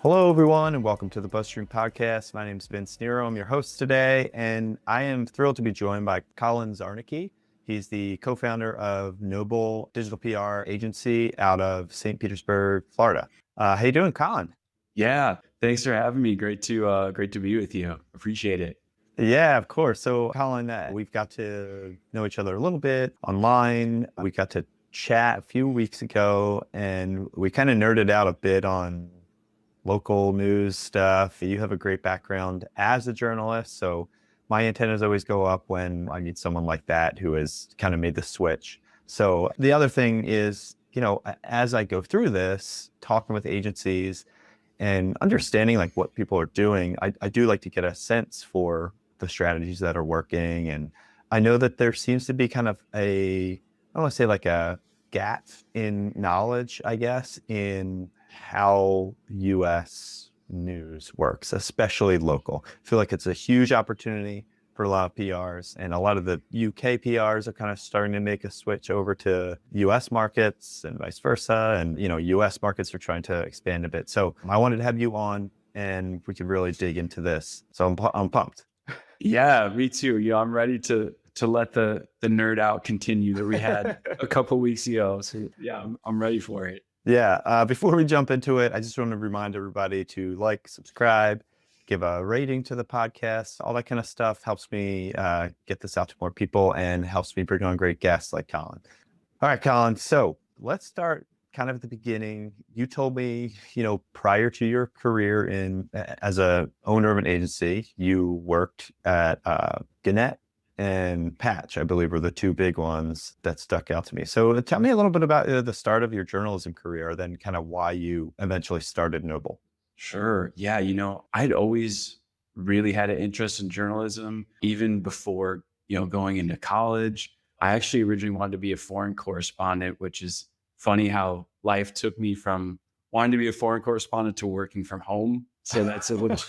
Hello, everyone, and welcome to the BuzzStream Podcast. My name is Vince Nero. I'm your host today, and I am thrilled to be joined by Collin Czarnecki. He's the co-founder of Noble Digital PR Agency out of St. Petersburg, Florida. How you doing, Collin? Yeah, thanks for having me. Great to be with you. Appreciate it. Yeah, of course. So, Collin, we've got to know each other a little bit online. We got to chat a few weeks ago, and we kind of nerded out a bit on local news stuff. You have a great background as a journalist, so my antennas always go up when I meet someone like that who has kind of made the switch. So the other thing is, as I go through this, talking with agencies and understanding like what people are doing, I do like to get a sense for the strategies that are working. And I know that there seems to be kind of I don't want to say like a gap in knowledge, I guess, in how US news works, especially local. I feel like it's a huge opportunity for a lot of PRs, and a lot of the UK PRs are kind of starting to make a switch over to US markets and vice versa. And, US markets are trying to expand a bit. So I wanted to have you on and we could really dig into this. So I'm pumped. Yeah, me too. I'm ready to let the nerd out continue that we had a couple weeks ago. So yeah, I'm ready for it. Yeah. Before we jump into it, I just want to remind everybody to like, subscribe, give a rating to the podcast. All that kind of stuff helps me get this out to more people and helps me bring on great guests like Collin. All right, Collin. So let's start kind of at the beginning. You told me, prior to your career as a owner of an agency, you worked at Gannett and Patch, I believe, were the two big ones that stuck out to me. So tell me a little bit about the start of your journalism career, then kind of why you eventually started Noble. Sure. Yeah, I'd always really had an interest in journalism, even before, going into college. I actually originally wanted to be a foreign correspondent, which is funny how life took me from wanting to be a foreign correspondent to working from home. So that's a little,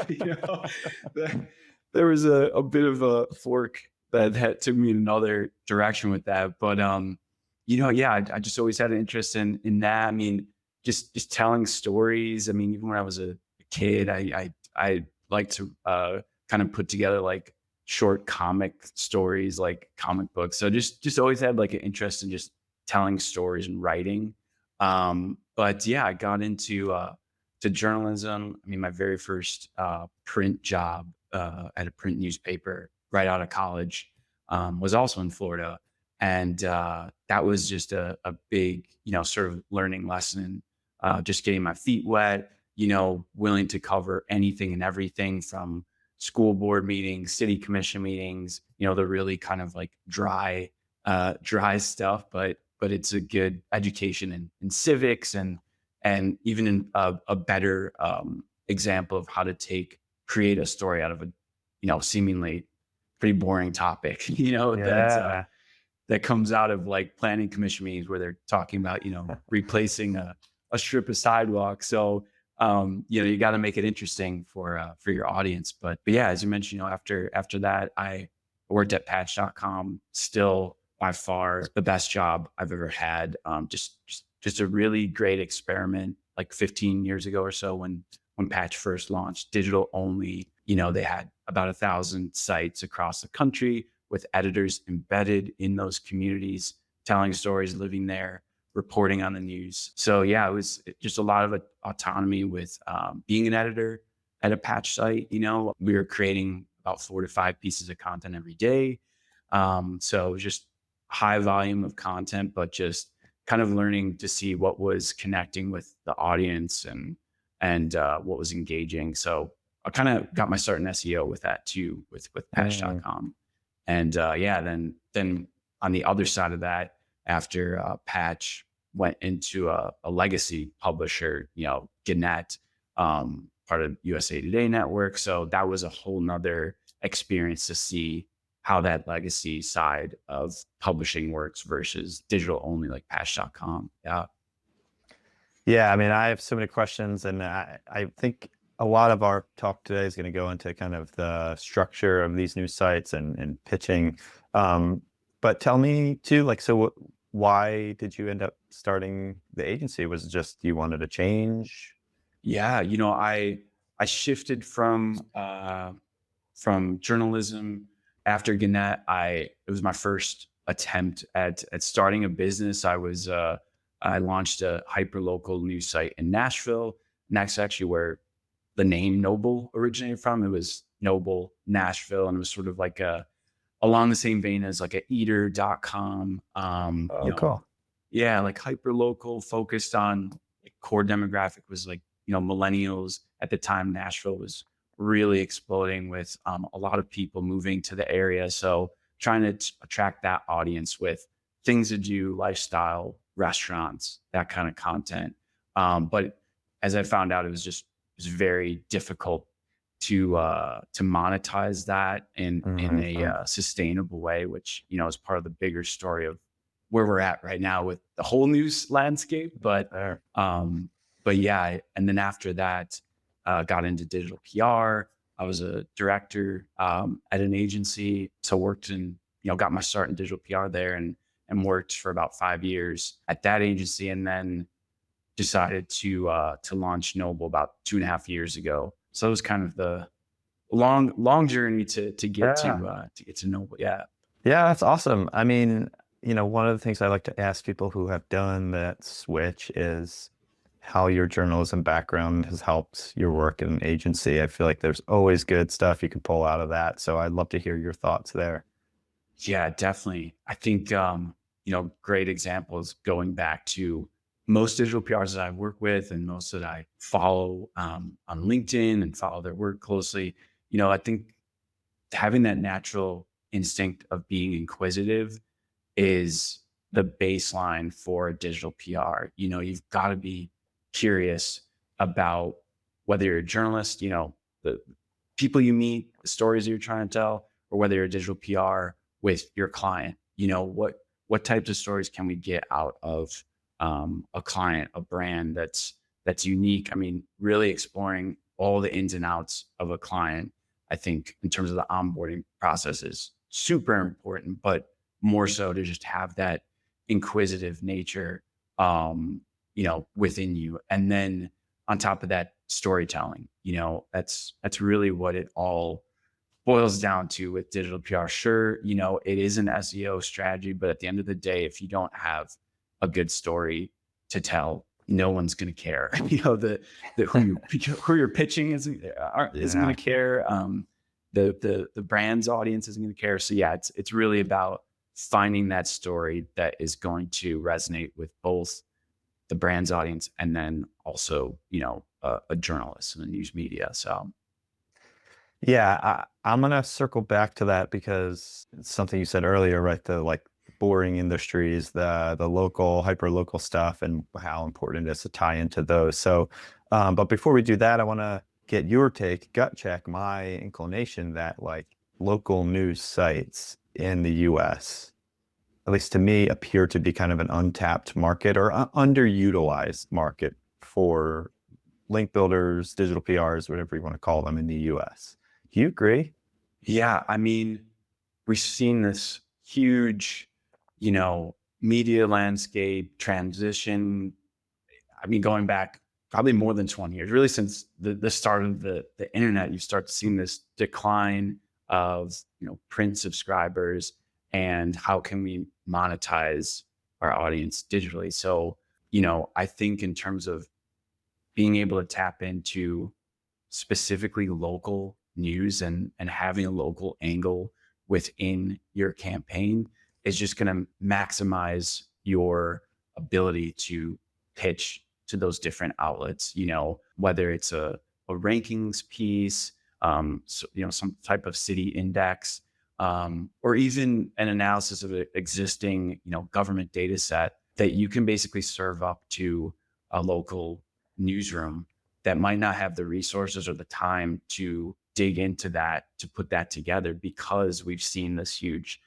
there was a bit of a fork that took me in another direction with that. But, yeah, I just always had an interest in that. I mean, just telling stories. I mean, even when I was a kid, I like to kind of put together like short comic stories, like comic books. So just always had like an interest in just telling stories and writing. But yeah, I got into to journalism. I mean, my very first print job at a print newspaper right out of college was also in Florida. And that was just a big, sort of learning lesson, just getting my feet wet, willing to cover anything and everything from school board meetings, city commission meetings, the really kind of like dry stuff, but it's a good education in civics and even in a better example of how to create a story out of a, seemingly pretty boring topic, Yeah. that comes out of like planning commission meetings where they're talking about, replacing a strip of sidewalk. So, you got to make it interesting for your audience. But yeah, as you mentioned, after that, I worked at patch.com, still by far the best job I've ever had. Just a really great experiment, like 15 years ago or so when Patch first launched digital only. They had about 1,000 sites across the country with editors embedded in those communities, telling stories, living there, reporting on the news. So yeah, it was just a lot of autonomy with being an editor at a Patch site. We were creating about 4 to 5 pieces of content every day. So it was just high volume of content, but just kind of learning to see what was connecting with the audience and what was engaging. So I kind of got my start in SEO with that too, with patch.com. And then on the other side of that, after Patch went into a legacy publisher, Gannett, part of USA Today Network. So that was a whole nother experience to see how that legacy side of publishing works versus digital only like patch.com. Yeah. Yeah, I mean, I have so many questions, and I think a lot of our talk today is going to go into kind of the structure of these news sites and pitching. But tell me too, like, so why did you end up starting the agency? Was it just you wanted to change Yeah, I shifted from journalism after Gannett. It was my first attempt at starting a business. I launched a hyper local news site in Nashville, and that's actually where the name Noble originated from. It was Noble Nashville, and it was sort of like along the same vein as like a eater.com. Oh, cool. Yeah, like hyper local, focused on like core demographic was like, millennials. At the time, Nashville was really exploding with a lot of people moving to the area. So trying to attract that audience with things to do, lifestyle, restaurants, that kind of content. But as I found out, it was very difficult to monetize that in a sustainable way, which is part of the bigger story of where we're at right now with the whole news landscape. But yeah, and then after that, got into digital PR. I was a director at an agency, so worked in got my start in digital PR there, and worked for about 5 years at that agency, and then decided to launch Noble about 2.5 years ago. So it was kind of the long journey to get to Noble. Yeah. Yeah, that's awesome. I mean, one of the things I like to ask people who have done that switch is how your journalism background has helped your work in an agency. I feel like there's always good stuff you can pull out of that. So I'd love to hear your thoughts there. Yeah, definitely. I think, great examples going back to most digital PRs that I work with and most that I follow on LinkedIn and follow their work closely. I think having that natural instinct of being inquisitive is the baseline for a digital PR. You've got to be curious about whether you're a journalist, the people you meet, the stories that you're trying to tell, or whether you're a digital PR with your client. What types of stories can we get out of a client, a brand that's unique? I mean, really exploring all the ins and outs of a client, I think, in terms of the onboarding process is super important, but more so to just have that inquisitive nature, within you. And then on top of that, storytelling, that's really what it all boils down to with digital PR. Sure, it is an SEO strategy, but at the end of the day, if you don't have a good story to tell, no one's going to care. Who you're pitching isn't going to care. The brand's audience isn't going to care. So yeah, it's really about finding that story that is going to resonate with both the brand's audience and then also, a journalist in the news media. So yeah, I'm going to circle back to that because it's something you said earlier, right? The boring industries, the local, hyper local stuff, and how important it is to tie into those. So, but before we do that, I want to get your take, gut check my inclination that local news sites in the US, at least to me, appear to be kind of an untapped market or underutilized market for link builders, digital PRs, whatever you want to call them in the US. Do you agree? Yeah, I mean, we've seen this huge, media landscape transition. I mean, going back probably more than 20 years, really since the start of the internet, you start to see this decline of, print subscribers and how can we monetize our audience digitally. So, I think in terms of being able to tap into specifically local news and having a local angle within your campaign is just going to maximize your ability to pitch to those different outlets, whether it's a rankings piece, some type of city index, or even an analysis of an existing, government data set that you can basically serve up to a local newsroom that might not have the resources or the time to dig into that, to put that together, because we've seen this huge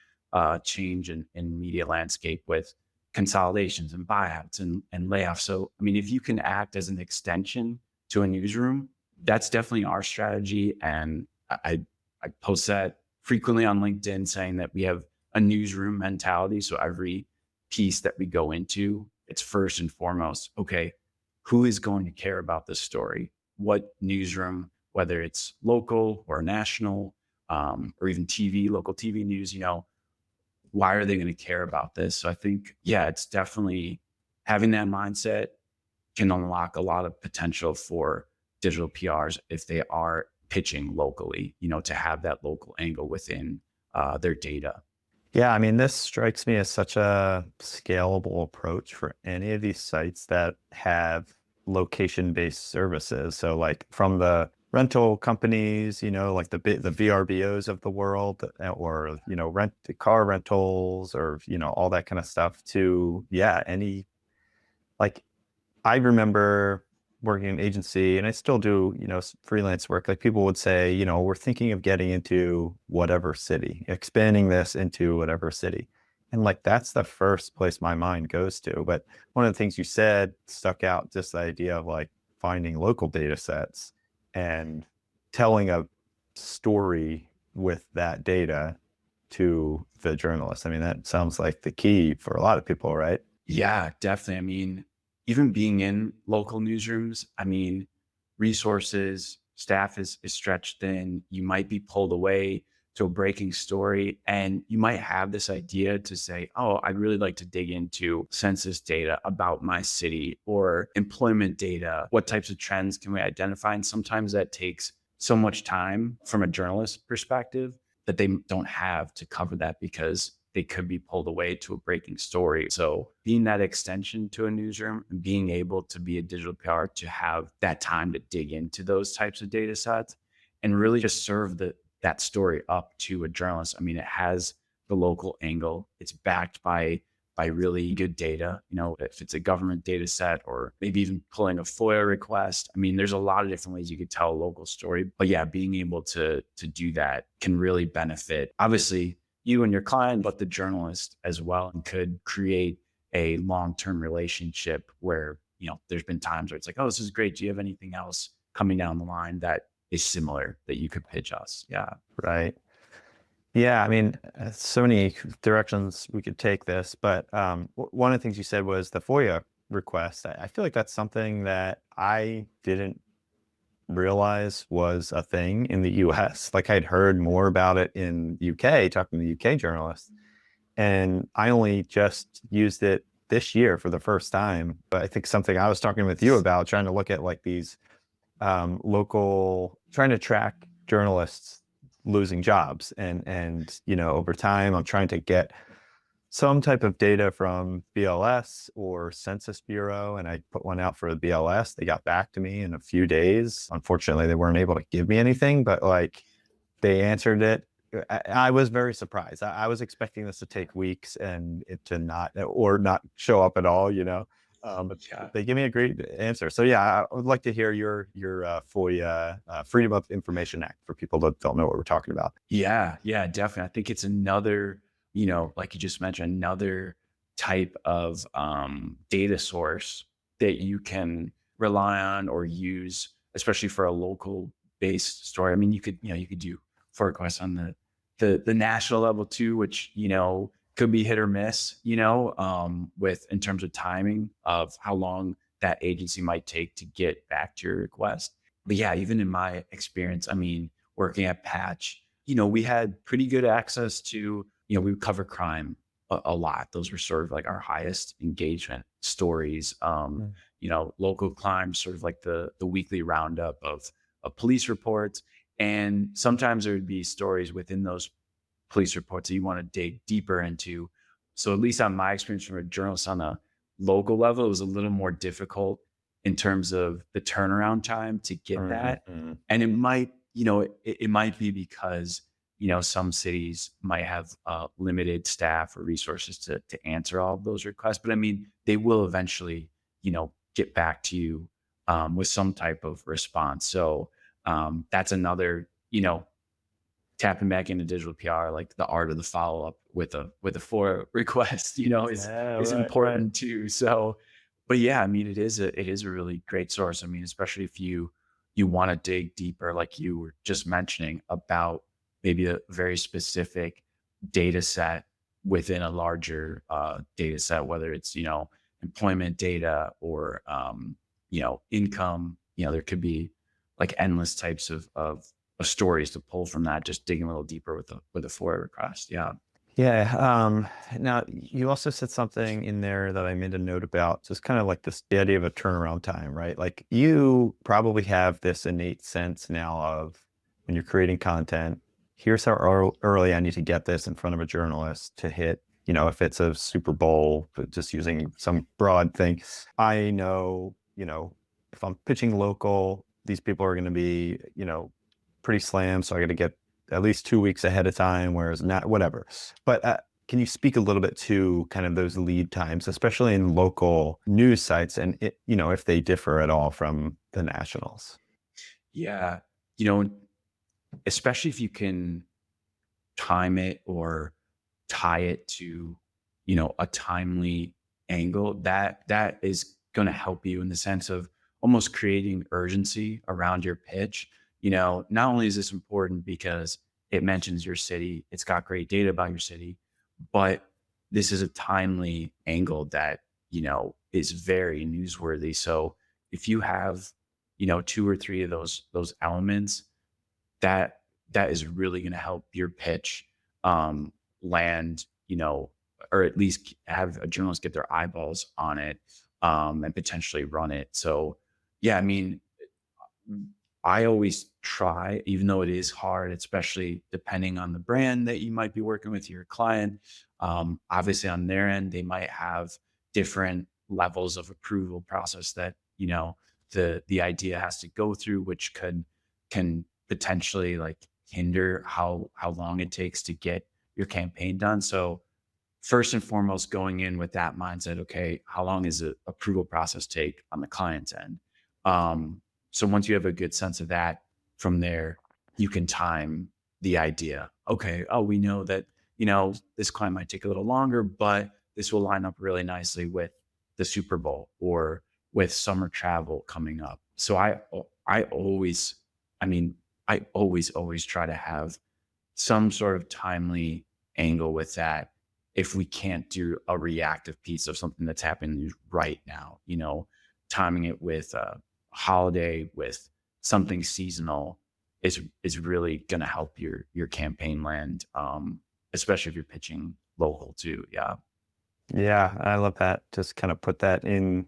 change in media landscape with consolidations and buyouts and layoffs. So, I mean, if you can act as an extension to a newsroom, that's definitely our strategy. And I post that frequently on LinkedIn, saying that we have a newsroom mentality. So every piece that we go into, it's first and foremost, okay, who is going to care about this story? What newsroom, whether it's local or national, or even TV, local TV news, why are they going to care about this? So I think, yeah, it's definitely having that mindset can unlock a lot of potential for digital PRs if they are pitching locally, to have that local angle within their data. Yeah, I mean, this strikes me as such a scalable approach for any of these sites that have location-based services. So like from the rental companies, like the VRBOs of the world, or, rent car rentals, or, all that kind of stuff, to, yeah, any, like, I remember working in an agency, and I still do, freelance work. Like, people would say, we're thinking of getting into whatever city, expanding this into whatever city. And like, that's the first place my mind goes to. But one of the things you said stuck out, just the idea of like finding local data sets and telling a story with that data to the journalist. I mean, that sounds like the key for a lot of people, right? Yeah, definitely. I mean, even being in local newsrooms, I mean, resources, staff is stretched thin. You might be pulled away to a breaking story, and you might have this idea to say, oh, I'd really like to dig into census data about my city or employment data. What types of trends can we identify? And sometimes that takes so much time from a journalist perspective that they don't have to cover that because they could be pulled away to a breaking story. So being that extension to a newsroom and being able to be a digital PR to have that time to dig into those types of data sets and really just serve that story up to a journalist. I mean, it has the local angle. It's backed by really good data. If it's a government data set or maybe even pulling a FOIA request. I mean, there's a lot of different ways you could tell a local story. But yeah, being able to do that can really benefit, obviously, you and your client, but the journalist as well, and could create a long-term relationship where, there's been times where it's like, oh, this is great. Do you have anything else coming down the line that is similar that you could pitch us? Yeah. Right. Yeah, I mean, so many directions we could take this, but one of the things you said was the FOIA request. I feel like that's something that I didn't realize was a thing in the US. Like, I'd heard more about it in UK, talking to UK journalists, and I only just used it this year for the first time. But I think something I was talking with you about, trying to look at like these local, trying to track journalists losing jobs, and over time I'm trying to get some type of data from BLS or Census Bureau, and I put one out for the BLS. They got back to me in a few days. Unfortunately, they weren't able to give me anything, but like, they answered it. I was very surprised. I was expecting this to take weeks and it to not show up at all, but Yeah. they give me a great answer. So yeah, I would like to hear your FOIA, Freedom of Information Act, for people that don't know what we're talking about. Yeah, definitely. I think it's another, like you just mentioned, another type of data source that you can rely on or use, especially for a local based story. I mean, you could do FOIA requests on the national level too, which, could be hit or miss, with in terms of timing of how long that agency might take to get back to your request. But yeah, even in my experience, I mean, working at Patch, we had pretty good access to, we would cover crime a lot. Those were sort of like our highest engagement stories. Local crime, sort of like the weekly roundup of police reports. And sometimes there would be stories within those police reports that you want to dig deeper into. So at least on my experience from a journalist on a local level, it was a little more difficult in terms of the turnaround time to get that. And it might, it might be because, some cities might have limited staff or resources to answer all of those requests. But I mean, they will eventually, get back to you with some type of response. So that's another, tapping back into digital PR, like the art of the follow-up with a FOIA request, is important too. So, but yeah, I mean, it is a really great source. I mean, especially if you want to dig deeper, like you were just mentioning, about maybe a very specific data set within a larger data set, whether it's, employment data or income. There could be like endless types of stories to pull from that, just digging a little deeper with a FOIA request. Yeah. Yeah. Now you also said something in there that I made a note about, just kind of like the idea of a turnaround time, right? Like you probably have this innate sense now of when you're creating content, here's how early I need to get this in front of a journalist to hit, if it's a Super Bowl, but just using some broad thing. I know, if I'm pitching local, these people are going to be, pretty slammed. So I got to get at least 2 weeks ahead of time, whereas not whatever. But can you speak a little bit to kind of those lead times, especially in local news sites, and if they differ at all from the nationals? Yeah. Especially if you can time it or tie it to, a timely angle, that is going to help you in the sense of almost creating urgency around your pitch. Not only is this important because it mentions your city, it's got great data about your city, but this is a timely angle that, is very newsworthy. So if you have, 2 or 3 of those elements, that is really going to help your pitch land, or at least have a journalist get their eyeballs on it, and potentially run it. So yeah, I mean, I always try, even though it is hard, especially depending on the brand that you might be working with, your client. Obviously, on their end, they might have different levels of approval process that the idea has to go through, which can potentially like hinder how long it takes to get your campaign done. So first and foremost, going in with that mindset, okay, how long does the approval process take on the client's end? So once you have a good sense of that, from there, you can time the idea. Okay, oh, we know that, this client might take a little longer, but this will line up really nicely with the Super Bowl or with summer travel coming up. So I always, I mean, I always try to have some sort of timely angle with that. If we can't do a reactive piece of something that's happening right now, timing it with a holiday, with something seasonal is really going to help your campaign land, especially if you're pitching local too. Yeah. Yeah, I love that. Just kind of put that in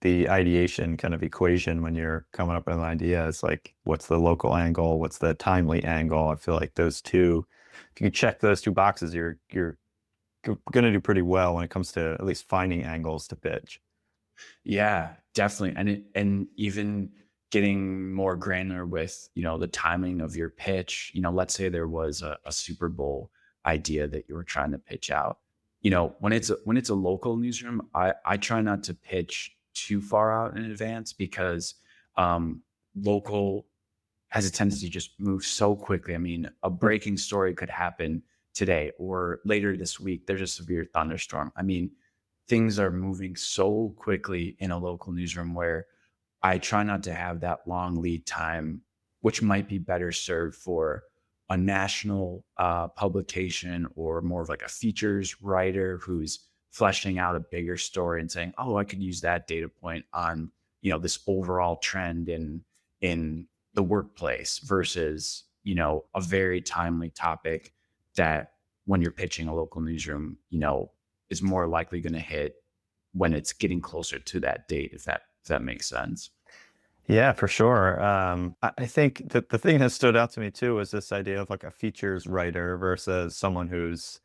the ideation kind of equation when you're coming up with an idea. It's like, what's the local angle? What's the timely angle? I feel like those two, if you can check those two boxes, you're going to do pretty well when it comes to at least finding angles to pitch. Yeah, definitely. And even getting more granular with, the timing of your pitch. Let's say there was a Super Bowl idea that you were trying to pitch out. When it's a local newsroom, I try not to pitch too far out in advance because local has a tendency to just move so quickly. I mean, a breaking story could happen today or later this week. There's a severe thunderstorm. I mean, things are moving so quickly in a local newsroom where I try not to have that long lead time, which might be better served for a national publication or more of like a features writer who's fleshing out a bigger story and saying, oh, I could use that data point on, this overall trend in the workplace versus, a very timely topic that when you're pitching a local newsroom, is more likely going to hit when it's getting closer to that date, if that makes sense. Yeah, for sure. I think that the thing that stood out to me too was this idea of like a features writer versus someone who's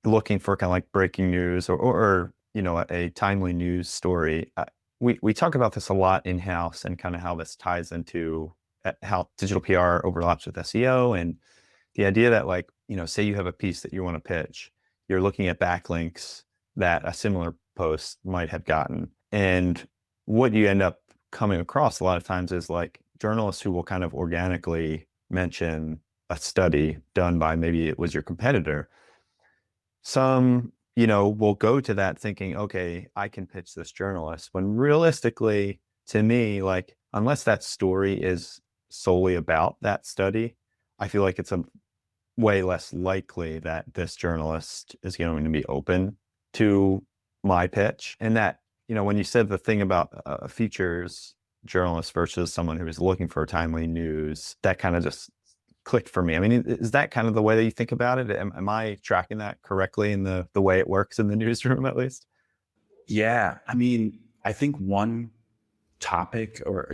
looking for kind of like breaking news or a timely news story. We talk about this a lot in house and kind of how this ties into how digital PR overlaps with SEO, and the idea that like say you have a piece that you want to pitch, you're looking at backlinks that a similar post might have gotten, and what you end up coming across a lot of times is like journalists who will kind of organically mention a study done by, maybe it was your competitor. Some, will go to that thinking, okay, I can pitch this journalist. When realistically, to me, like, unless that story is solely about that study, I feel like it's a way less likely that this journalist is going to be open to my pitch. And that, when you said the thing about a features journalist versus someone who is looking for timely news, that kind of just clicked for me. I mean, is that kind of the way that you think about it? Am I tracking that correctly in the way it works in the newsroom, at least? Yeah. I mean, I think one topic or,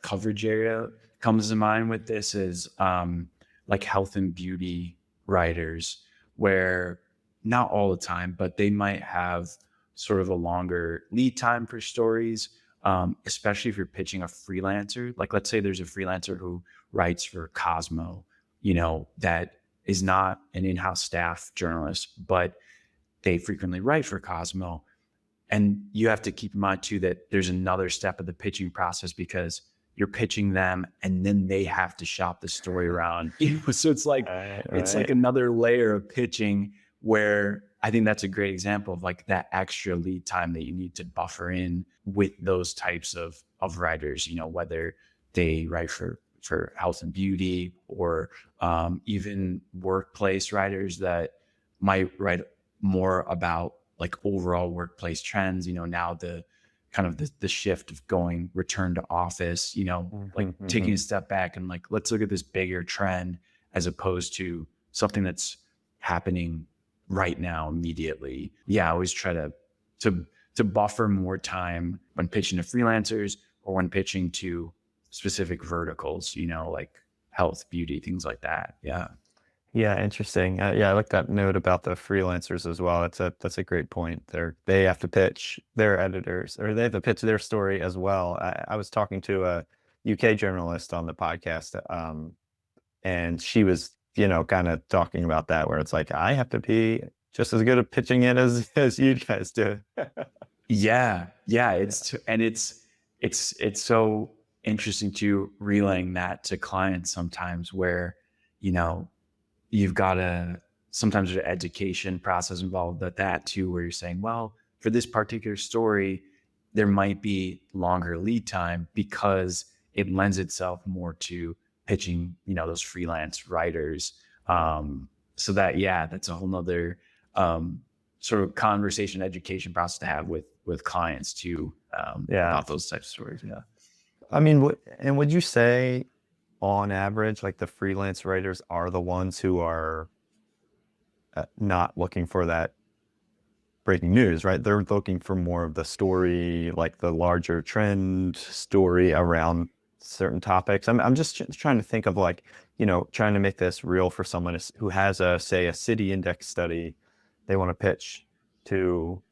coverage area comes to mind with this is like health and beauty writers, where not all the time, but they might have sort of a longer lead time for stories, especially if you're pitching a freelancer. Like, let's say there's a freelancer who writes for Cosmo, that is not an in-house staff journalist, but they frequently write for Cosmo. And you have to keep in mind too that there's another step of the pitching process, because you're pitching them and then they have to shop the story around. So it's like it's like another layer of pitching, where I think that's a great example of like that extra lead time that you need to buffer in with those types of writers, whether they write for health and beauty, or even workplace writers that might write more about like overall workplace trends. Now the kind of the shift of going return to office, like taking a step back and like, let's look at this bigger trend as opposed to something that's happening right now immediately. Yeah, I always try to buffer more time when pitching to freelancers or when pitching to specific verticals, like health, beauty, things like that. Yeah. Yeah, interesting. Yeah, I like that note about the freelancers as well. That's a great point. They have to pitch their editors, or they have to pitch their story as well. I was talking to a UK journalist on the podcast, and she was, kind of talking about that, where it's like, I have to be just as good at pitching it as you guys do. Yeah. It's so interesting to relaying that to clients sometimes, where, you've got sometimes there's an education process involved with that too, where you're saying, well, for this particular story, there might be longer lead time because it lends itself more to pitching, those freelance writers. So that's a whole nother sort of conversation education process to have with clients too, about those types of stories. Yeah. I mean, and would you say on average, like the freelance writers are the ones who are not looking for that breaking news, right? They're looking for more of the story, like the larger trend story around certain topics. I'm just trying to think of like, trying to make this real for someone who has say a city index study they want to pitch to,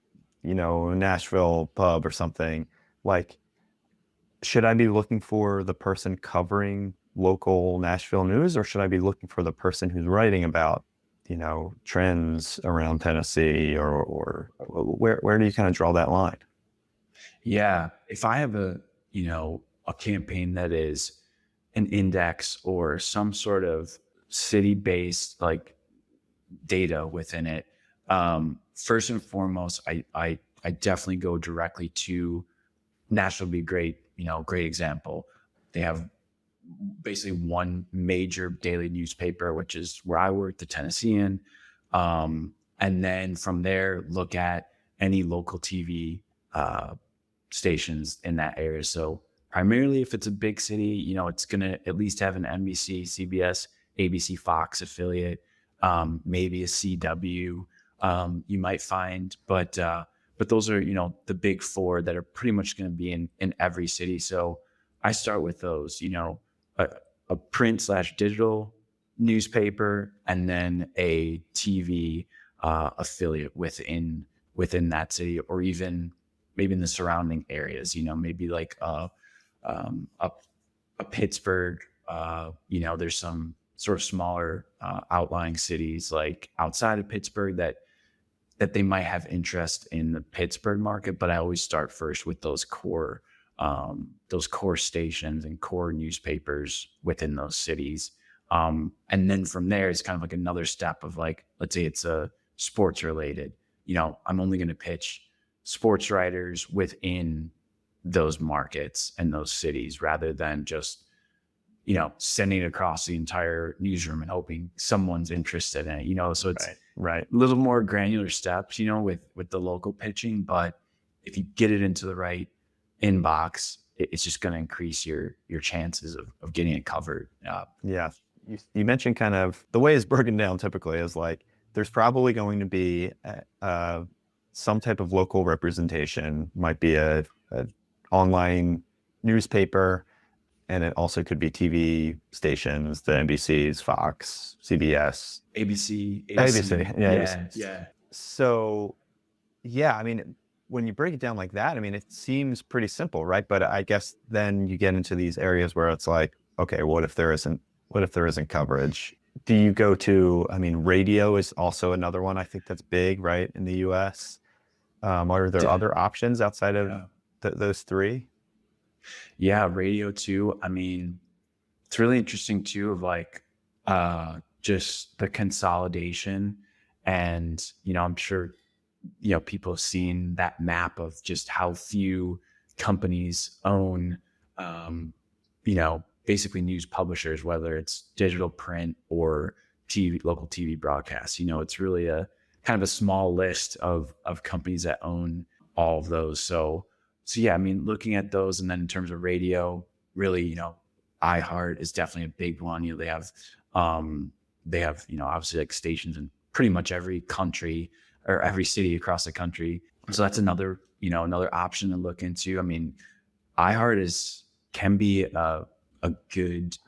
a Nashville pub or something. Like, should I be looking for the person covering local Nashville news, or should I be looking for the person who's writing about, trends around Tennessee, or where do you kind of draw that line? Yeah. If I have a campaign that is an index or some sort of city-based like data within it, first and foremost, I definitely go directly to Nashville. Would be great, great example. They have basically one major daily newspaper, which is where I work, the Tennessean. And then from there, look at any local TV stations in that area. So primarily if it's a big city, it's going to at least have an NBC, CBS, ABC, Fox affiliate, maybe a CW you might find. But those are, the big four that are pretty much going to be in every city. So I start with those, a print/digital newspaper, and then a TV affiliate within that city, or even maybe in the surrounding areas. Maybe like a Pittsburgh. There's some sort of smaller outlying cities like outside of Pittsburgh that they might have interest in the Pittsburgh market, but I always start first with those core stations and core newspapers within those cities. And then from there, it's kind of like another step of like, let's say it's a sports related, I'm only going to pitch sports writers within those markets and those cities, rather than just, sending it across the entire newsroom and hoping someone's interested in it, so it's right. a little more granular steps, with the local pitching, but if you get it into the right inbox, it's just going to increase your chances of getting it covered. Yeah. You mentioned kind of the way it's broken down typically is like, there's probably going to be some type of local representation, might be a online newspaper, and it also could be TV stations, the NBCs, Fox, CBS, ABC, Yeah. So, yeah, I mean, when you break it down like that, I mean, it seems pretty simple, right? But I guess then you get into these areas where it's like, okay, what if there isn't coverage? Do you go to, I mean, radio is also another one I think that's big, right, in the US. Are there other options outside of those three? Yeah, radio too. I mean, it's really interesting too of like just the consolidation. And, I'm sure, people have seen that map of just how few companies own, basically news publishers, whether it's digital print or TV, local TV broadcasts. It's really a kind of a small list of companies that own all of those. So yeah, I mean, looking at those, and then in terms of radio, really, iHeart is definitely a big one. They have, obviously like stations in pretty much every country or every city across the country. So that's another option to look into. I mean, iHeart can be a good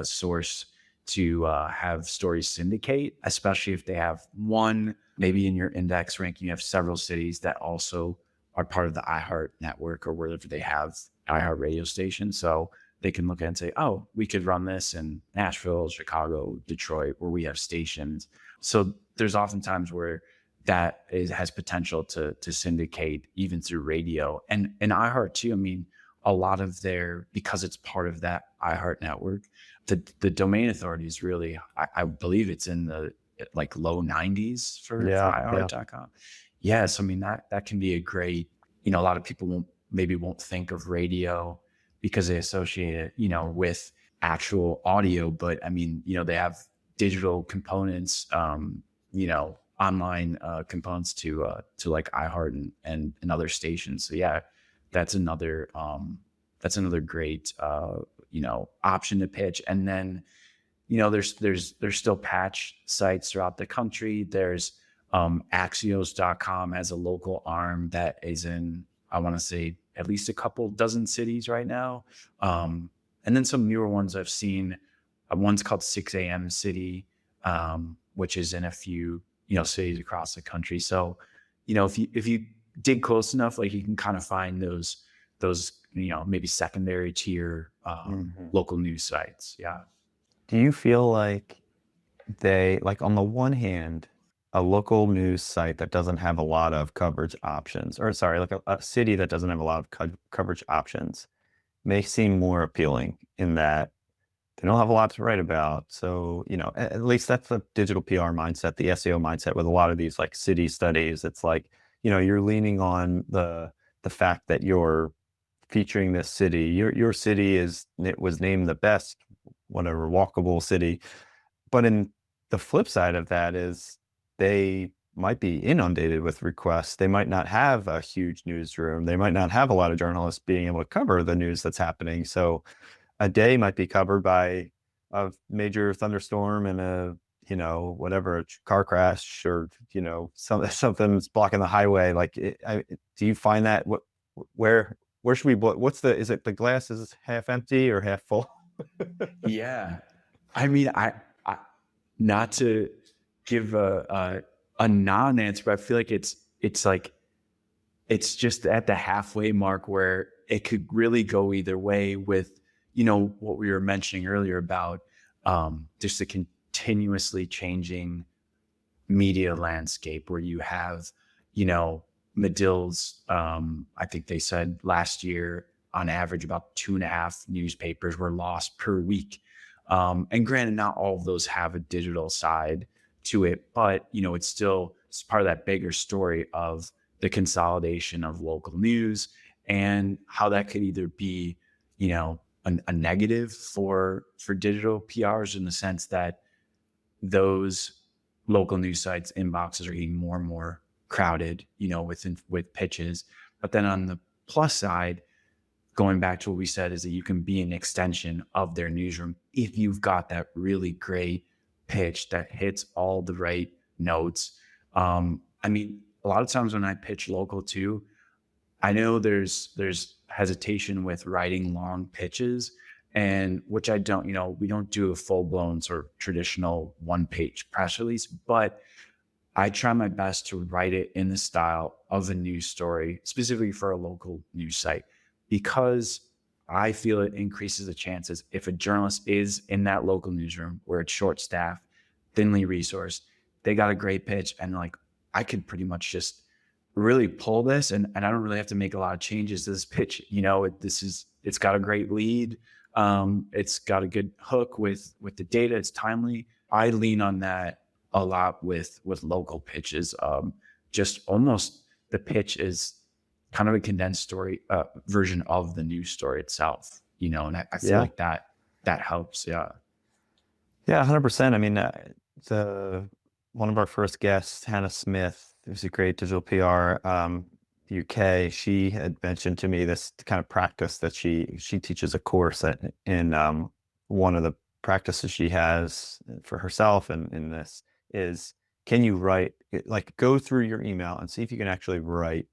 source to have stories syndicate, especially if they have one, maybe in your index ranking, you have several cities that also are part of the iHeart network or wherever they have iHeart radio stations. So they can look at it and say, oh, we could run this in Nashville, Chicago, Detroit, where we have stations. So there's oftentimes where that has potential to syndicate even through radio. And iHeart too, I mean, a lot of because it's part of that iHeart network, the domain authority is really, I believe it's in the like low 90s for iHeart.com. Yeah. So I mean, that can be a great, a lot of people won't think of radio because they associate it, with actual audio, but I mean, they have digital components, online components to like iHeart and other stations. So yeah, that's another great option to pitch. And then there's still patch sites throughout the country. There's Axios.com has a local arm that is in, I want to say, at least a couple dozen cities right now. And then some newer ones I've seen. One's called 6 a.m. City, which is in a few cities across the country. So if you dig close enough, like you can kind of find those maybe secondary tier local news sites. Yeah. Do you feel like on the one hand, a local news site that doesn't have a lot of coverage options, or sorry, like a city that doesn't have a lot of coverage options may seem more appealing in that they don't have a lot to write about. So, at least that's the digital PR mindset, the SEO mindset with a lot of these like city studies. It's like, you're leaning on the fact that you're featuring this city. Your city was named the best, whatever, walkable city. But in the flip side of that is they might be inundated with requests. They might not have a huge newsroom. They might not have a lot of journalists being able to cover the news that's happening. So a day might be covered by a major thunderstorm and a car crash or something's blocking the highway. Like, do you find that where should we? Is it the glass is half empty or half full? Yeah, I mean, I not to give a non-answer, but I feel like it's like it's just at the halfway mark where it could really go either way with what we were mentioning earlier about just the continuously changing media landscape where you have Medill's I think they said last year on average about 2.5 newspapers were lost per week. And granted, not all of those have a digital side to it, but it's part of that bigger story of the consolidation of local news and how that could either be, a negative for digital PRs in the sense that those local news sites inboxes are getting more and more crowded, with pitches, But then on the plus side, going back to what we said, is that you can be an extension of their newsroom if you've got that really great pitch that hits all the right notes. I mean, a lot of times when I pitch local too, I know there's hesitation with writing long pitches, and which I don't, we don't do a full blown sort of traditional 1-page press release, but I try my best to write it in the style of a news story, specifically for a local news site, because I feel it increases the chances if a journalist is in that local newsroom where it's short staffed, thinly resourced, they got a great pitch, and like I could pretty much just really pull this, and I don't really have to make a lot of changes to this pitch. It's got a great lead. It's got a good hook with the data. It's timely. I lean on that a lot with local pitches. Just almost the pitch is kind of a condensed story version of the news story itself, and I feel like that helps. Yeah. Yeah, 100%. I mean, one of our first guests, Hannah Smith, who's a great digital PR, UK, she had mentioned to me this kind of practice that she teaches a course in one of the practices she has for herself, and in this is, can you write, like, go through your email and see if you can actually write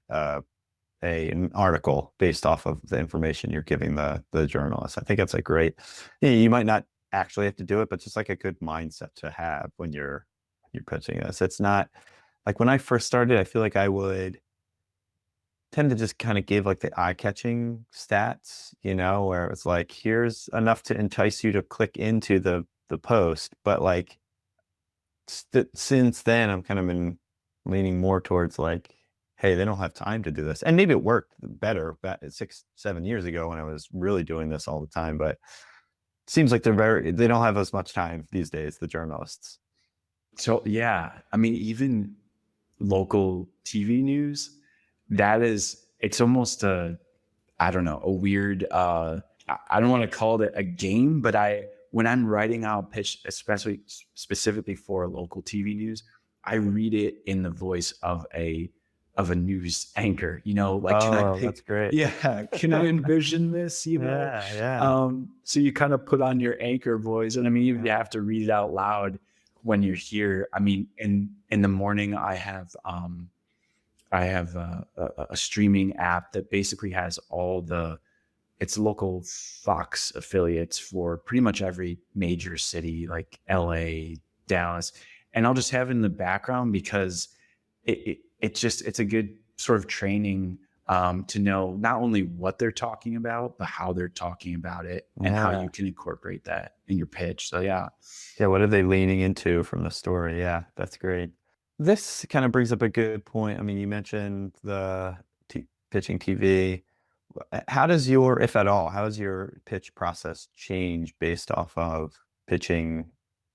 an article based off of the information you're giving the journalist. I think that's a great, you might not actually have to do it, but just like a good mindset to have when you're pitching this. It's not like when I first started, I feel like I would tend to just kind of give like the eye-catching stats, where it's like, here's enough to entice you to click into the post. But like since then, I'm kind of been leaning more towards like, hey, they don't have time to do this. And maybe it worked better back 6-7 years ago when I was really doing this all the time. But it seems like they don't have as much time these days, the journalists. So yeah, I mean, even local TV news, it's almost a weird, I don't want to call it a game, but when I'm writing out a pitch, especially specifically for local TV news, I read it in the voice of a news anchor, That's great. Yeah. Can I envision this, Yeah. So you kind of put on your anchor voice, and I mean, even you have to read it out loud when you're here. I mean, in the morning, I have a streaming app that basically has it's local Fox affiliates for pretty much every major city, like LA, Dallas. And I'll just have it in the background because it's a good sort of training to know not only what they're talking about, but how they're talking about it and how you can incorporate that in your pitch. So yeah. Yeah, what are they leaning into from the story? Yeah, that's great. This kind of brings up a good point. I mean, you mentioned the pitching TV. How does if at all, how does your pitch process change based off of pitching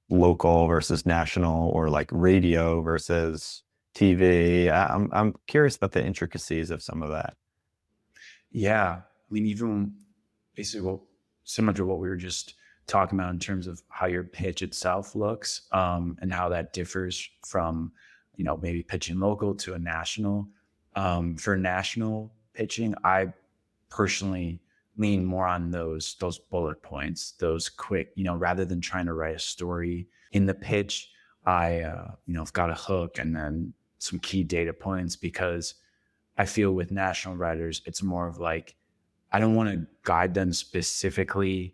local versus national, or like radio versus TV? I'm curious about the intricacies of some of that. Yeah. I mean, even basically similar to what we were just talking about in terms of how your pitch itself looks, and how that differs from, maybe pitching local to a national. For national pitching, I personally lean more on those bullet points, those quick, rather than trying to write a story in the pitch. I've got a hook and then some key data points, because I feel with national writers, it's more of like, I don't want to guide them specifically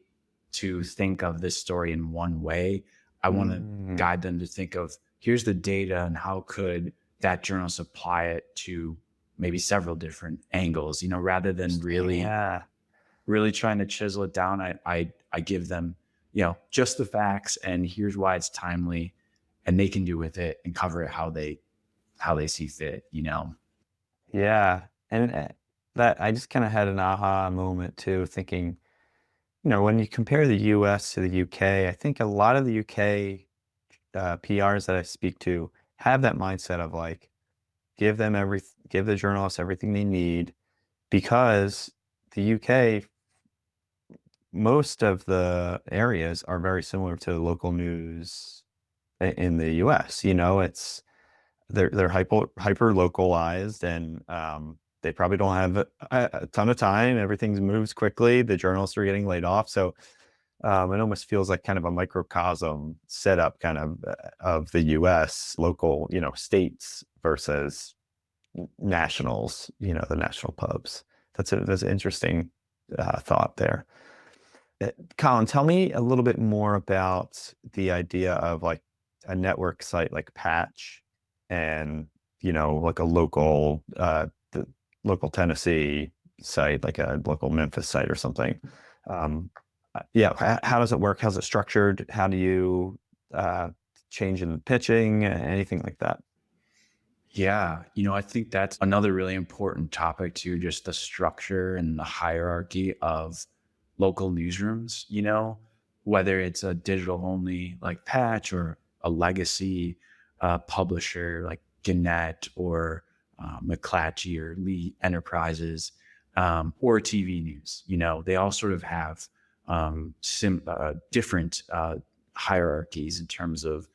to think of this story in one way. I want to guide them to think of, here's the data and how could that journalist apply it to maybe several different angles, rather than really trying to chisel it down. I give them, just the facts, and here's why it's timely, and they can do with it and cover it how they see fit, Yeah. And that I just kind of had an aha moment too, thinking, when you compare the US to the UK, I think a lot of the UK PRs that I speak to have that mindset of like, give the journalists everything they need, because the UK, most of the areas are very similar to local news in the US. They're hyper localized, and they probably don't have a ton of time. Everything moves quickly. The journalists are getting laid off. So it almost feels like kind of a microcosm setup kind of the US local, states versus nationals, the national pubs. That's an interesting thought there. Collin, tell me a little bit more about the idea of like a network site like Patch and, like a local, the local Tennessee site, like a local Memphis site or something. Yeah. How does it work? How's it structured? How do you change in the pitching? Anything like that? Yeah, I think that's another really important topic too, just the structure and the hierarchy of local newsrooms, whether it's a digital only like Patch or a legacy publisher like Gannett or McClatchy or Lee Enterprises, or TV news. They all sort of have different hierarchies in terms of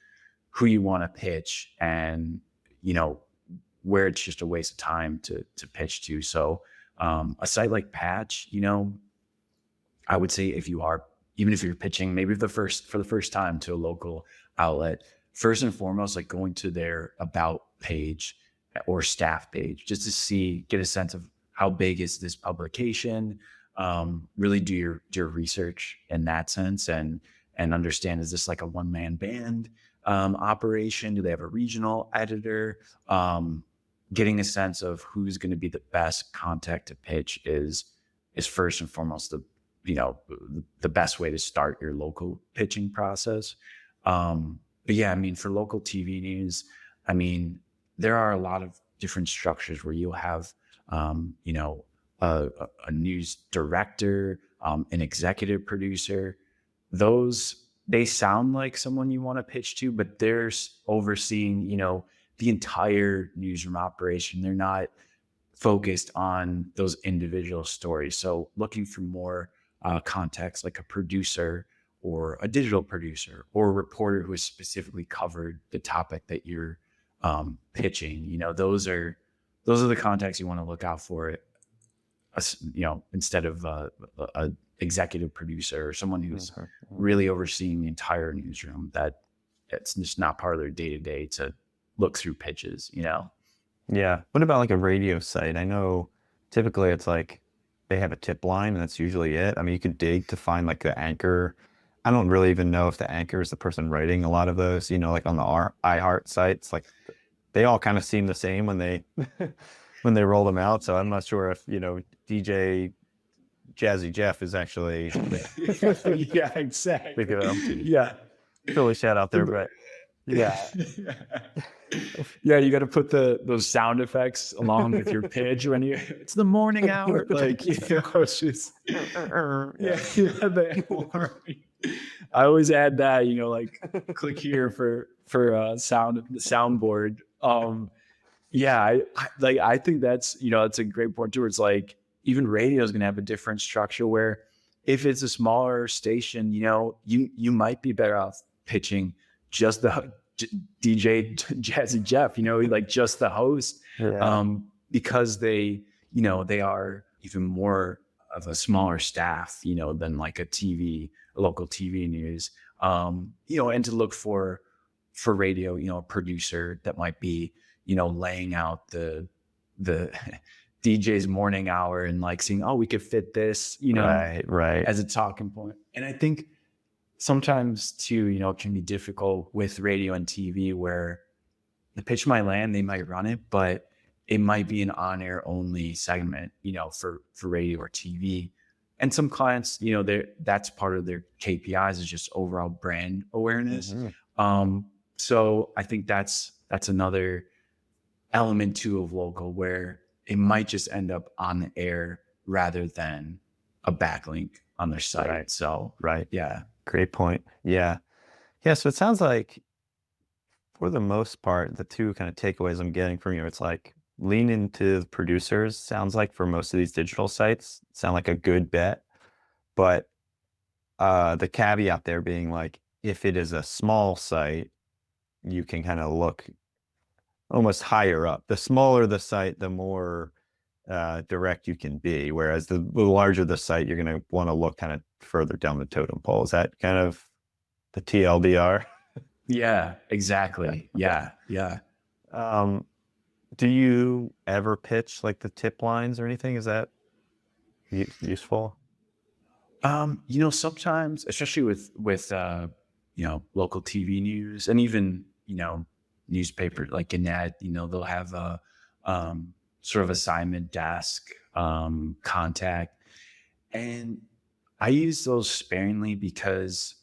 who you want to pitch and, where it's just a waste of time to pitch to. So a site like Patch, I would say even if you're pitching maybe for the first time to a local outlet, first and foremost, like going to their about page or staff page, just to get a sense of how big is this publication, really do your research in that sense and understand, is this like a one-man band operation? Do they have a regional editor? Getting a sense of who's going to be the best contact to pitch is first and foremost the best way to start your local pitching process. But yeah, for local TV news, there are a lot of different structures where you'll have, a news director, an executive producer. They sound like someone you want to pitch to, but they're overseeing, the entire newsroom operation. They're not focused on those individual stories. So looking for more context, like a producer or a digital producer or a reporter who has specifically covered the topic that you're pitching. Those are the contacts you want to look out for. Instead of a executive producer or someone who's really overseeing the entire newsroom, that it's just not part of their day-to-day to look through pitches. Yeah. What about like a radio site? I know typically it's like they have a tip line and that's usually it. You could dig to find like the anchor. I don't really even know if the anchor is the person writing a lot of those, like on the iHeart sites, like they all kind of seem the same when they when they roll them out. So I'm not sure if, DJ Jazzy Jeff is actually yeah, exactly. Yeah. Philly shout out there, but yeah. Yeah, you got to put those sound effects along with your pitch when it's the morning hour. Like, it's just I always add that, like click here for sound, the soundboard. I think that's, it's a great point too. Where it's like even radio is going to have a different structure where if it's a smaller station, you might be better off pitching just the DJ Jazzy Jeff, like just the host, because they are even more of a smaller staff, than like a local TV news, and to look for radio, a producer that might be, laying out the DJ's morning hour and like seeing, we could fit this, right, as a talking point. And I think sometimes too, it can be difficult with radio and TV where the pitch might land, they might run it, but it might be an on-air only segment, for radio or TV. And some clients, that's part of their KPIs is just overall brand awareness. Mm-hmm. So I think that's another element too of local where it might just end up on the air rather than a backlink on their site. Right. So, right. Yeah. Great point. Yeah. Yeah. So it sounds like for the most part, the two kind of takeaways I'm getting from you, it's like lean into the producers. Sounds like for most of these digital sites, sound like a good bet. But the caveat there being like, if it is a small site, you can kind of look almost higher up. The smaller the site, the more direct you can be. Whereas the larger the site, you're going to want to look kind of further down the totem pole. Is that kind of the TLDR? Yeah, exactly. Yeah. Yeah. Do you ever pitch like the tip lines or anything? Is that useful? Sometimes, especially with local TV news and even, newspaper like Gannett, they'll have a sort of assignment desk, contact. And I use those sparingly because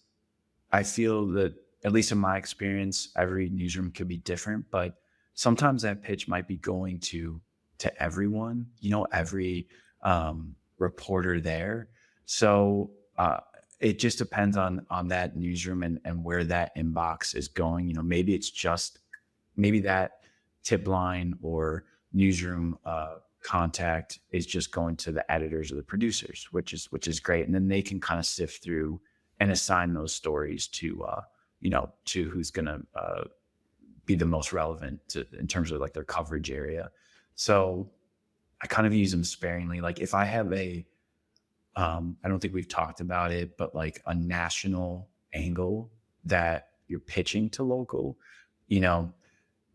I feel that, at least in my experience, every newsroom could be different, but sometimes that pitch might be going to everyone, every reporter there. So it just depends on that newsroom and where that inbox is going. Maybe that tip line or newsroom contact is just going to the editors or the producers, which is great, and then they can kind of sift through and assign those stories to who's going to be the most relevant in terms of like their coverage area. So I kind of use them sparingly. Like if I have I don't think we've talked about it, but like a national angle that you're pitching to local,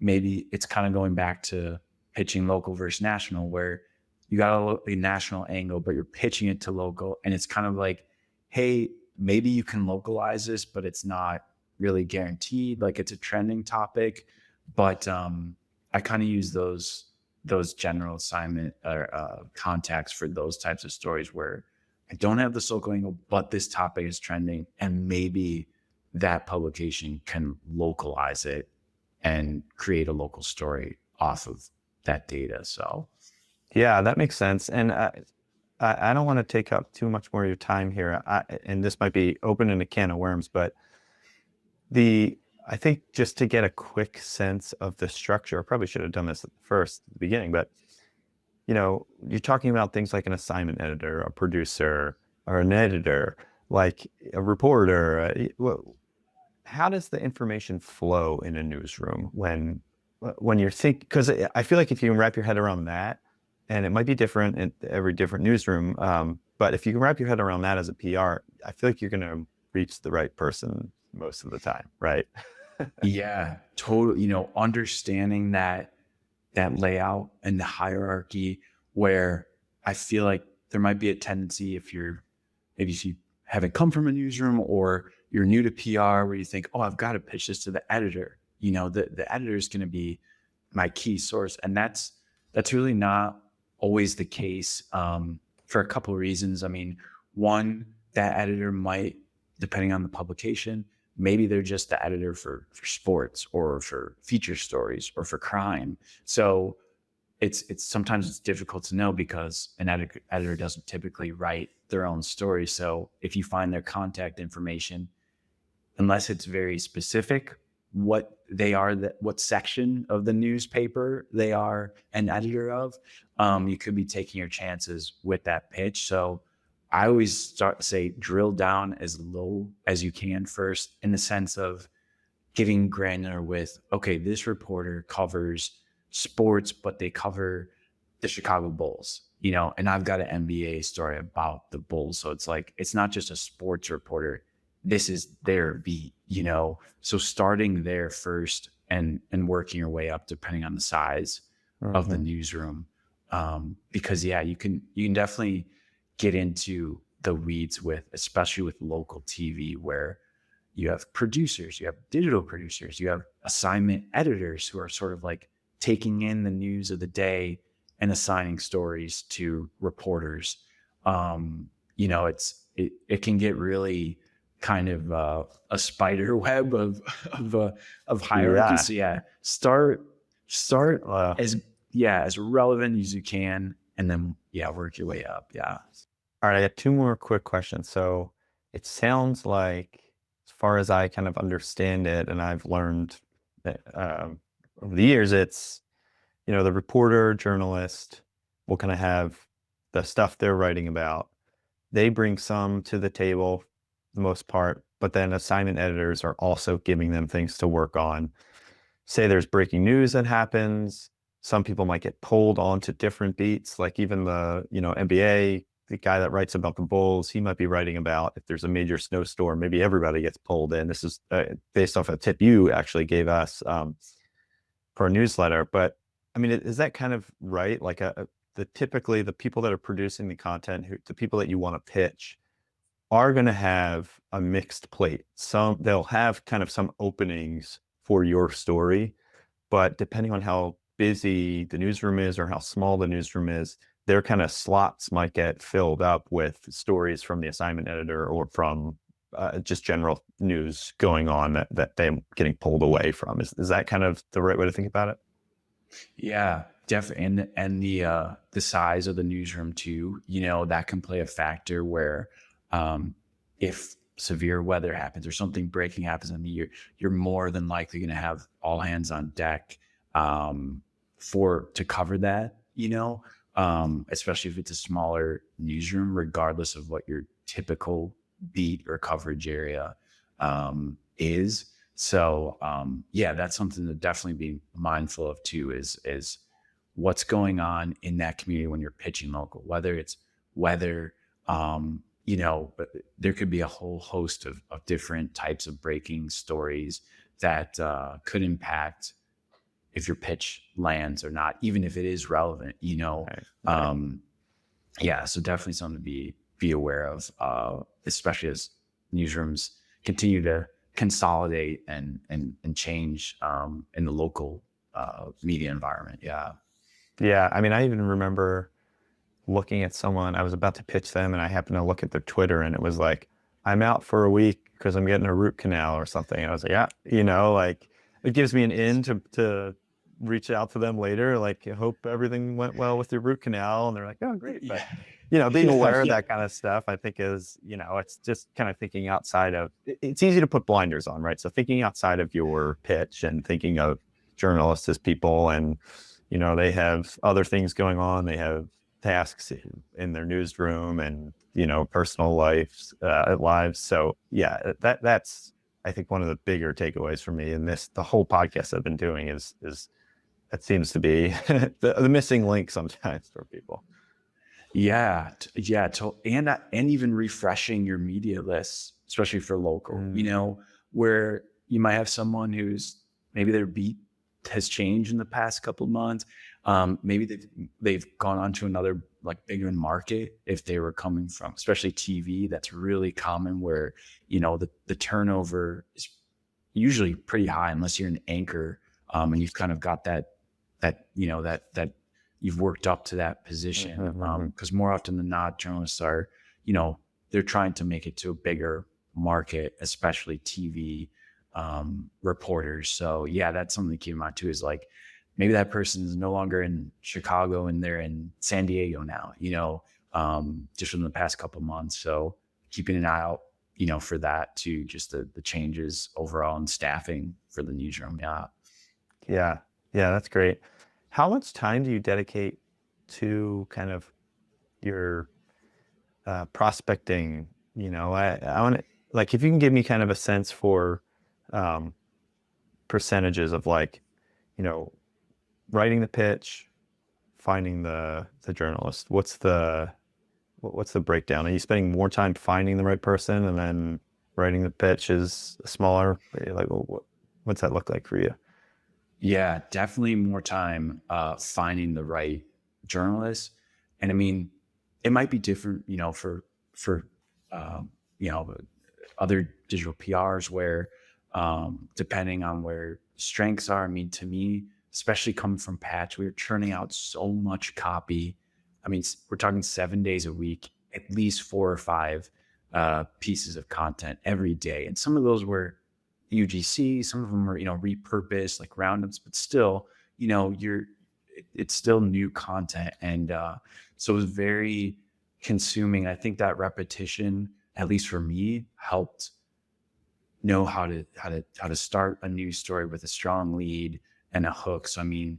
maybe it's kind of going back to pitching local versus national, where you got a national angle, but you're pitching it to local. And it's kind of like, hey, maybe you can localize this, but it's not really guaranteed. Like it's a trending topic, but I kind of use those general assignment or contacts for those types of stories where I don't have the local angle, but this topic is trending, and maybe that publication can localize it and create a local story off of that data. So, yeah, that makes sense. And I don't want to take up too much more of your time here, and this might be opening a can of worms, but I think just to get a quick sense of the structure, I probably should have done this at the beginning, but you're talking about things like an assignment editor, a producer, or an editor, like a reporter. How does the information flow in a newsroom when you're because I feel like if you can wrap your head around that, and it might be different in every different newsroom, but if you can wrap your head around that as a PR, I feel like you're going to reach the right person most of the time, right? Yeah, totally. Understanding that layout and the hierarchy, where I feel like there might be a tendency, if you haven't come from a newsroom or you're new to PR, where you think, oh, I've got to pitch this to the editor. The editor is going to be my key source. And that's really not always the case, for a couple of reasons. I mean, one, that editor might, depending on the publication, maybe they're just the editor for sports or for feature stories or for crime. So it's sometimes difficult to know because an editor doesn't typically write their own story. So if you find their contact information, unless it's very specific, what they are, what section of the newspaper they are an editor of, you could be taking your chances with that pitch. So I always drill down as low as you can first, in the sense of giving granular with, okay, this reporter covers sports, but they cover the Chicago Bulls, and I've got an NBA story about the Bulls. So it's like, it's not just a sports reporter. This is their beat, So starting there first and working your way up depending on the size of the newsroom. Because you can definitely get into the weeds especially with local TV, where you have producers, you have digital producers, you have assignment editors who are sort of like taking in the news of the day and assigning stories to reporters. It can get really kind of a spider web of hierarchy. Yeah. So start as relevant as you can, and then work your way up. Yeah. All right, I got two more quick questions. So it sounds like, as far as I kind of understand it, and I've learned over the years, it's, the reporter, journalist will kind of have the stuff they're writing about. They bring some to the table, the most part, but then assignment editors are also giving them things to work on. Say there's breaking news that happens, some people might get pulled onto different beats, like even the, NBA, the guy that writes about the Bulls, he might be writing about if there's a major snowstorm, maybe everybody gets pulled in. This is based off a tip you actually gave us for a newsletter. But I mean, is that kind of right? Like typically the people that are producing the content, the people that you want to pitch are going to have a mixed plate. They'll have kind of some openings for your story, but depending on how busy the newsroom is or how small the newsroom is, their kind of slots might get filled up with stories from the assignment editor or from just general news going on that they're getting pulled away from. Is that kind of the right way to think about it? Yeah, definitely. And the size of the newsroom too, that can play a factor where if severe weather happens or something breaking happens in the year, you're more than likely going to have all hands on deck to cover that, especially if it's a smaller newsroom, regardless of what your typical beat or coverage area is. So that's something to definitely be mindful of too, is what's going on in that community when you're pitching local, whether it's weather, but there could be a whole host of different types of breaking stories that could impact if your pitch lands or not, even if it is relevant, Right. So definitely something to be aware of, especially as newsrooms continue to consolidate and change in the local media environment. Yeah. I mean, I even remember looking at someone, I was about to pitch them and I happened to look at their Twitter and it was like, I'm out for a week because I'm getting a root canal or something. And I was like, yeah, like it gives me an in to reach out to them later. Like, I hope everything went well with your root canal. And they're like, oh, great. But, being aware of that kind of stuff, I think is, it's just kind of thinking outside of, it's easy to put blinders on, right? So thinking outside of your pitch and thinking of journalists as people and, they have other things going on. They have tasks in their newsroom and, personal lives. So yeah, that's, I think one of the bigger takeaways for me in the whole podcast I've been doing is that seems to be the missing link sometimes for people. Yeah. And even refreshing your media lists, especially for local, where you might have someone who's maybe their beat has changed in the past couple of months. Maybe they've gone on to another like bigger market if they were coming from, especially TV. That's really common where, the turnover is usually pretty high unless you're an anchor and you've kind of got that you've worked up to that position. Because more often than not, journalists are, they're trying to make it to a bigger market, especially TV reporters. So yeah, that's something to keep in mind too, is like maybe that person is no longer in Chicago and they're in San Diego now, just in the past couple of months. So keeping an eye out, for that too, just the changes overall in staffing for the newsroom. Yeah, that's great. How much time do you dedicate to kind of your prospecting? I want to, like, if you can give me kind of a sense for percentages of like, writing the pitch, finding the journalist. What's the breakdown? Are you spending more time finding the right person and then writing the pitch is smaller? Like, what's that look like for you? Yeah, definitely more time finding the right journalist. And I mean, it might be different, for other digital PRs where depending on where strengths are. I mean, to me, especially coming from Patch, we were churning out so much copy. I mean, we're talking 7 days a week, at least 4 or 5 pieces of content every day. And some of those were UGC, some of them were, repurposed like roundups, but still, it's still new content. And so it was very consuming. I think that repetition, at least for me, helped know how to start a news story with a strong lead and a hook. So I mean,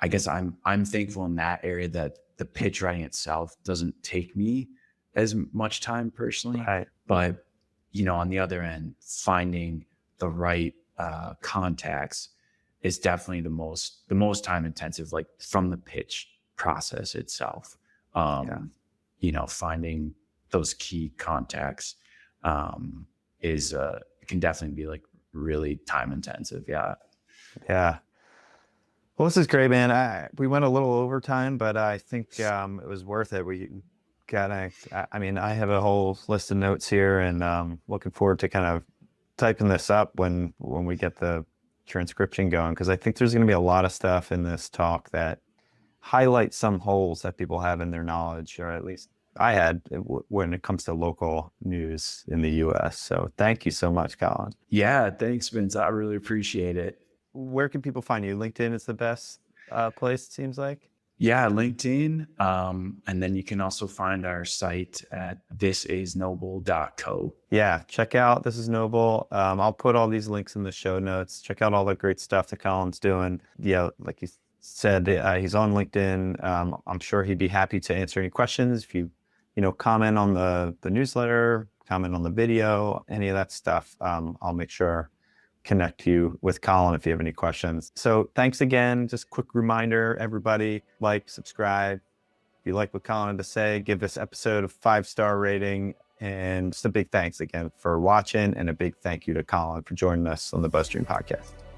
I guess I'm thankful in that area that the pitch writing itself doesn't take me as much time personally. Right. But on the other end, finding the right contacts is definitely the most time intensive, like from the pitch process itself. Finding those key contacts is can definitely be like really time intensive. Yeah. Well, this is great, man. We went a little over time, but I think it was worth it. I have a whole list of notes here, and looking forward to kind of typing this up when we get the transcription going, because I think there's going to be a lot of stuff in this talk that highlight some holes that people have in their knowledge, or at least I had when it comes to local news in the U.S. So thank you so much, Collin. Yeah, thanks, Vince. I really appreciate it. Where can people find you? LinkedIn is the best place, it seems like. Yeah, LinkedIn. And then you can also find our site at thisisnoble.co. Yeah, check out This Is Noble. I'll put all these links in the show notes. Check out all the great stuff that Collin's doing. Yeah, like you said, he's on LinkedIn. I'm sure he'd be happy to answer any questions. If you comment on the newsletter, comment on the video, any of that stuff, I'll make sure connect you with Collin if you have any questions. So thanks again. Just quick reminder, everybody, like, subscribe. If you like what Collin had to say, give this episode a 5-star rating. And just a big thanks again for watching, and a big thank you to Collin for joining us on the BuzzStream Podcast.